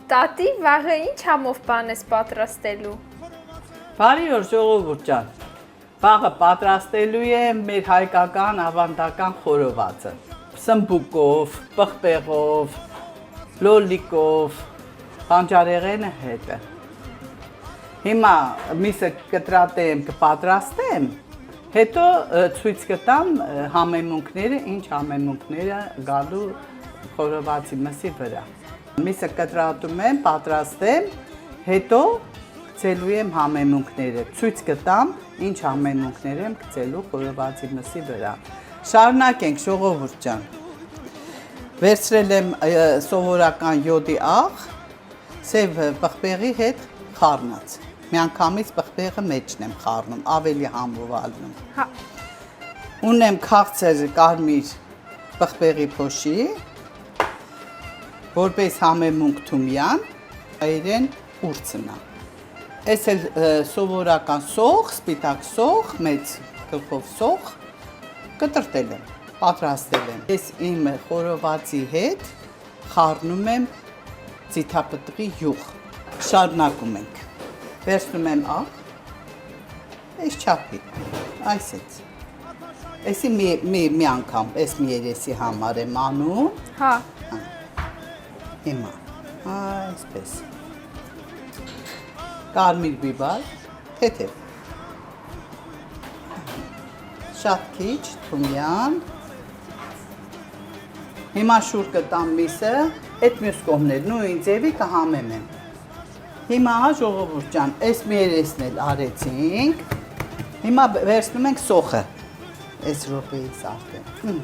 Տատի, վաղը ինչ համով բան ես պատրաստելու։ Բարի օր ժողովուրդ ջան։ Վաղը պատրաստելու է մեր հայկական ավանդական խորովածը։ Սմբուկով, պղպեղով, լոլիկով, բանջարեղենը հետը։ Հիմա միսը կտրատեմ, կպատրաստեմ, հետո ցույց կտամ համեմունքները, ինչ համեմունքները գալու խորովածի մսի վրա։ Միսը կտրատում եմ, պատրաստեմ, հետո գցելու եմ համեմունքները, ցույց կտամ, ինչ համեմունքներ եմ գցելու խորովածի մսի վրա։ Շարունակենք ժողովուրդ ջան։ Վերցրել եմ սովորական յոդի աղ, սև պղպեղի հետ խառնած։ Միանգամից պղպեղը մեջն եմ խառնում, ավելի համով ալնում։ Հա։ Ունեմ քաղցր կարմիր պղպեղի փոշի, որպես համեմունք թումյան, այրեն ուրցնա։ Այս էլ սովորական սող, սպիտակ սող, մեծ գլխով սող, կտրտել եմ, պատրաստել եմ։ Ես իմ խորովածի հետ խառնում եմ ձիթապտղի յուղ, շարունակում ենք։ Վերցնում եմ աղ, այս չափի, այսից։ Այսի մի անգամ, այս մի երեսի համար եմ անում։ Հա։ Հիմա, այսպես։ Կարմիր բիբար, թեթև։ Շատ քիչ, թումյան։ Հիմա շուր կտամ միսը, այդ մյուս կողմներ, նույն ձևի կհամեմ եմ։ Հիմա ժողովուրդ ջան, այս մի երեսն էլ արեցինք, հիմա վերցնում ենք սոխը, այս րոպեից արդեն։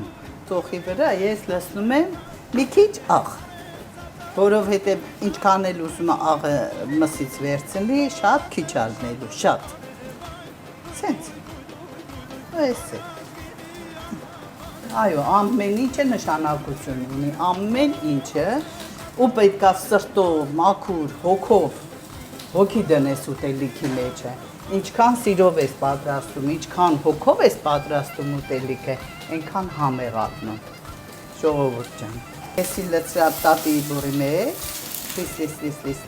Սոխի վրա ես լցնում եմ մի քիչ աղ, որովհետև ինչքան էլ ուզում աղը մսից վերցնի, շատ քիչ ալնելու, շատ։ Սենց, այս է։ Այո, ամեն ինչը նշանակություն ունի, ամեն ինչը, ու պետք է սրտով, մաքուր, հոգով, հոգի դնես ուտելիքի մեջը, ինչքան սիրով ես պատրաստում, ինչքան հոգով ես պատրաստում ուտելիքը, այնքան համեղ ալնում, ժողովուրդ ջան։ Էսի լցրա տատի բուրի մեջ, լիս,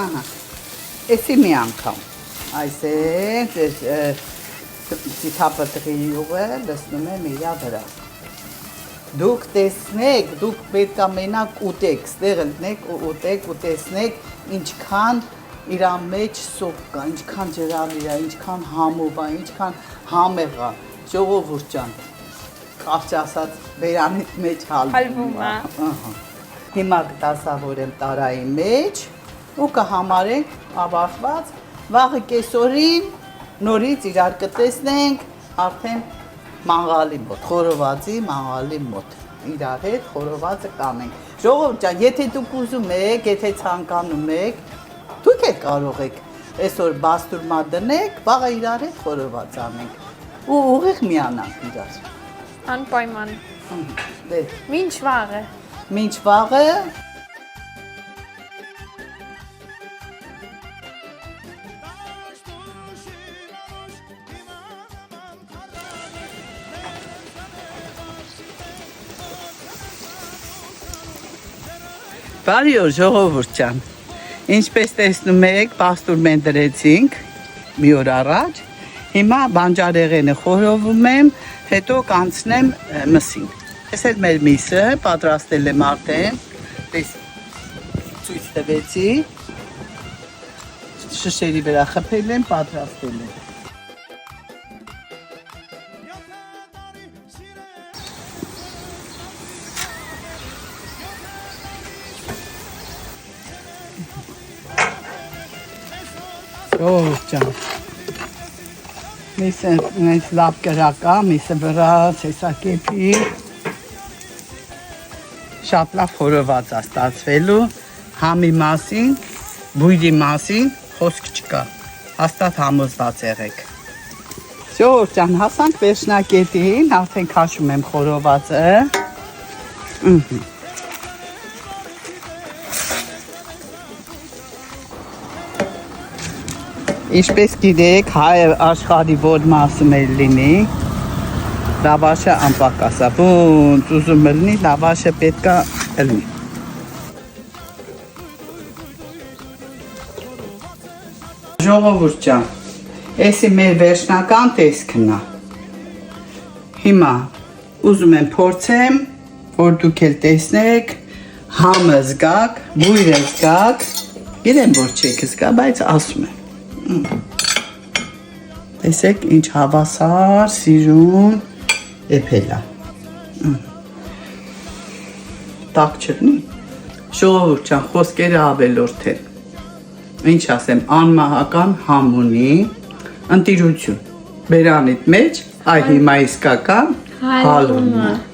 ահա, էսի մի անգամ, այս է, ձիթապտղի յուղը լցնում եմ իրա վրա։ Դուք տեսնեք, դուք պետք է մենակ ուտեք, ստեղ ընտնեք ու ուտեք ու տեսնեք ինչքան իրա մեջ սոկ կա, ինչքան ջրալի է, ինչքան համով է, ինչքան համեղ է, ժողովուրդ ջան, կարճ ասած բերանիդ մեջ հալվում է։ Հիմա կտասավորեմ տարայի մեջ ու կհամարենք ավարտված, վաղը կեսօրին նորից իրար կտեսնենք արդեն մանգալի մոտ, խորովածի մանգալի մոտ, իրար հետ խորովածը կանենք։ Ժողովուրդ ջան, եթե դուք ուզում եք, եթե ցանկանում եք, դուք էլ կարող եք այսօր բաստուրմա դնեք, վաղը իրար հետ խորոված անենք ու ուղիղ միանանք իրար։ Անպայման։ Դե, Մինչ վաղը։ մինչ վաղը Բարի օր ժողովուրդ ջան, ինչպես տեսնում եք, պաստուրմեն դրեցինք մի օր առաջ, հիմա բանջարեղենը խորովում եմ, հետո կանցնեմ մսին։ Ես էլ մեր միսը պատրաստել եմ արդեն, ցույց տվեցի, շշերի վրա խփել եմ, պատրաստել եմ։ Ժողովուրդ ջան, միսը նենց լավ կրակա, միսը վրա սեսակեպի, շատ լավ խորոված է ստացվելու, համի մասին, բույրի մասին խոսք չկա, հաստատ համոզված եղեք։ Ժողովուրդ ջան, հասանք վերջնակետին, արդեն քաշում եմ խորովածը։ Ինչպես գիտեք, հայ աշխարհի որ մասում էլ լինի, լավաշը անպակաս է, ոնց ուզում լինի, լավաշը պետք է լինի։ Ժողովուրդ ջան, էսի մեր վերջնական տեսքն է։ Հիմա ուզում եմ փորձեմ, որ դուք էլ տեսնեք, համը զգաք, բույրը զգաք, գիտեմ որ չեք զգա, բայց ասում եմ։ Տեսեք ինչ հավասար, սիրուն, էփելա։ Տակ չլինի։ Ժողովուրդ ջան, խոսքերը ավելորդ են։ Ինչ ասեմ, անմահական համ ունի, ընտիրություն։ Բերանիդ մեջ, այ հիմա իսկական հալունն է։